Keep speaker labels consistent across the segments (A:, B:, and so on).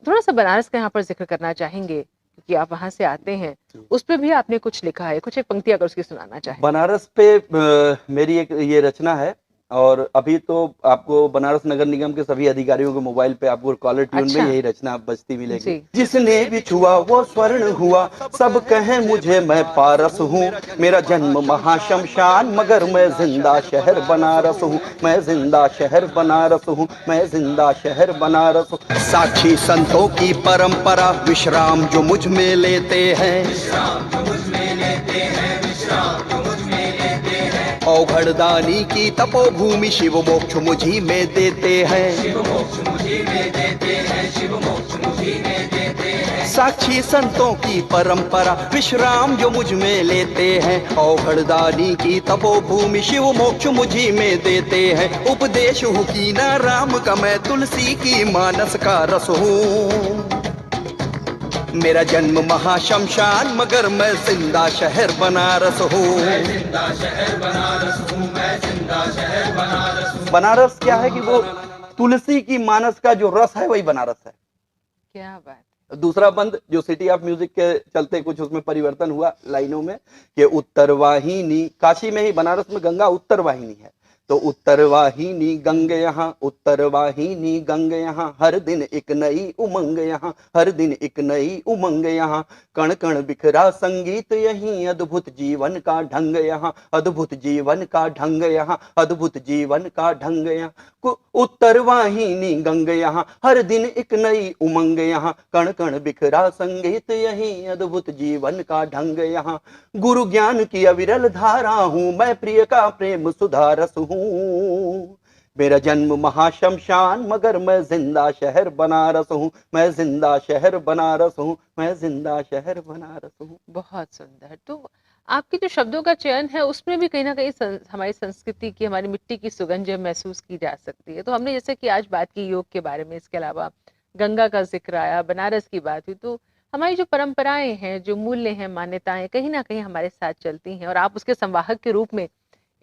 A: थोड़ा सा बनारस का यहाँ पर जिक्र करना चाहेंगे क्योंकि आप वहां से आते हैं, उस पे भी आपने कुछ लिखा है, कुछ एक पंक्ति अगर उसकी सुनाना चाहें।
B: बनारस पे मेरी एक ये रचना है, और अभी तो आपको बनारस नगर निगम के सभी अधिकारियों के मोबाइल पे आपको कॉलर ट्यून में
A: अच्छा।
B: यही रचना बजती मिलेगी।
A: जी।
B: जिसने भी छुआ वो स्वर्ण हुआ, सब कहें मुझे मैं पारस हूँ, मेरा जन्म महाशमशान मगर मैं जिंदा शहर बनारस हूँ, मैं जिंदा शहर बनारस हूँ, मैं जिंदा शहर बनारस हूँ। साक्षी संतों की परंपरा विश्राम जो मुझ में लेते हैं, औघड़दानी की तपोभूमि शिव मोक्ष मुझी में देते हैं, साक्षी संतों की परंपरा विश्राम जो मुझ में लेते हैं, औघड़दानी की तपोभूमि शिव मोक्ष मुझी में देते हैं। उपदेश हूँ की ना राम का मैं तुलसी की मानस का रस हूँ, मेरा जन्म महाशमशान मगर मैं जिंदा शहर बनारस हूँ। बनारस क्या है कि वो तुलसी की मानस का जो रस है वही बनारस है।
A: क्या बात।
B: दूसरा बंद जो सिटी ऑफ म्यूजिक के चलते कुछ उसमें परिवर्तन हुआ लाइनों में, कि उत्तर वाहिनी, काशी में ही बनारस में गंगा उत्तर वाहिनी है, तो उत्तर वाहिनी गंगे यहाँ, उत्तर वाहिनी गंगे यहाँ, हर दिन एक नई उमंग यहाँ, हर दिन एक नई उमंग यहाँ, कण कण बिखरा संगीत यहीं, अद्भुत जीवन का ढंग यहाँ, अद्भुत जीवन का ढंग यहाँ, अद्भुत जीवन का ढंग यहाँ, उत्तर वाहिनी गंगे यहाँ, हर दिन एक नई उमंग यहाँ, कण कण बिखरा संगीत यहीं, अद्भुत जीवन का ढंग यहाँ, गुरु ज्ञान की अविरल धारा हूँ, मैं प्रिय का प्रेम सुधारस हूँ, मेरा जन्म महाशमशान मगर मैं जिंदा शहर बनारस हूँ, मैं जिंदा शहर बनारस हूँ, मैं जिंदा शहर बनारस हूँ।
A: बहुत सुंदर। तो आपके जो शब्दों का चयन है उसमें भी कहीं ना कहीं हमारी संस्कृति की, हमारी मिट्टी की सुगंध जो महसूस की जा सकती है। तो हमने जैसे कि आज बात की योग के बारे में, इसके अलावा गंगा का जिक्र आया, बनारस की बात हुई, तो हमारी जो परंपराएं हैं, जो मूल्य हैं, मान्यताएं कहीं ना कहीं हमारे साथ चलती हैं और आप उसके संवाहक के रूप में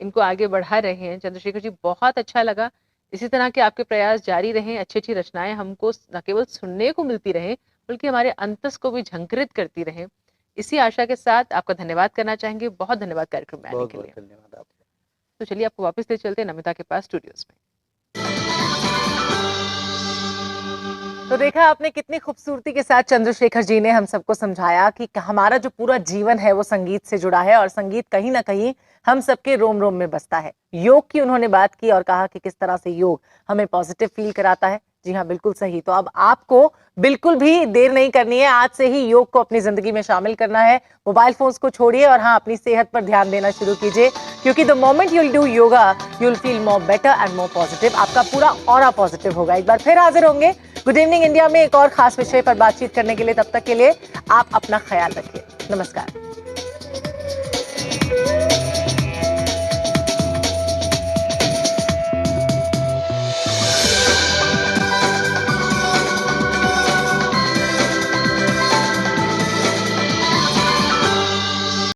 A: इनको आगे बढ़ा रहे हैं। चंद्रशेखर जी, बहुत अच्छा लगा। इसी तरह के आपके प्रयास जारी रहें, अच्छी अच्छी रचनाएं हमको न केवल सुनने को मिलती रहें बल्कि हमारे अंतस को भी झंकृत करती रहें। इसी आशा के साथ आपका धन्यवाद करना चाहेंगे। बहुत धन्यवाद कार्यक्रम में आने के लिए।
B: धन्यवाद आपका।
A: तो चलिए आपको वापस ले चलते हैं नमिता के पास स्टूडियोज में। तो देखा आपने कितनी खूबसूरती के साथ चंद्रशेखर जी ने हम सबको समझाया कि हमारा जो पूरा जीवन है वो संगीत से जुड़ा है और संगीत कहीं ना कहीं हम सबके रोम रोम में बसता है। योग की उन्होंने बात की और कहा कि किस तरह से योग हमें पॉजिटिव फील कराता है। जी हाँ, बिल्कुल सही। तो अब आपको बिल्कुल भी देर नहीं करनी है, आज से ही योग को अपनी जिंदगी में शामिल करना है। मोबाइल फोन्स को छोड़िए और हाँ, अपनी सेहत पर ध्यान देना शुरू कीजिए, क्योंकि the moment you will do yoga you will feel more better and more positive. आपका पूरा ऑरा पॉजिटिव होगा। एक बार फिर हाजिर होंगे गुड इवनिंग इंडिया में एक और खास विषय पर बातचीत करने के लिए। तब तक के लिए आप अपना ख्याल रखिए। नमस्कार।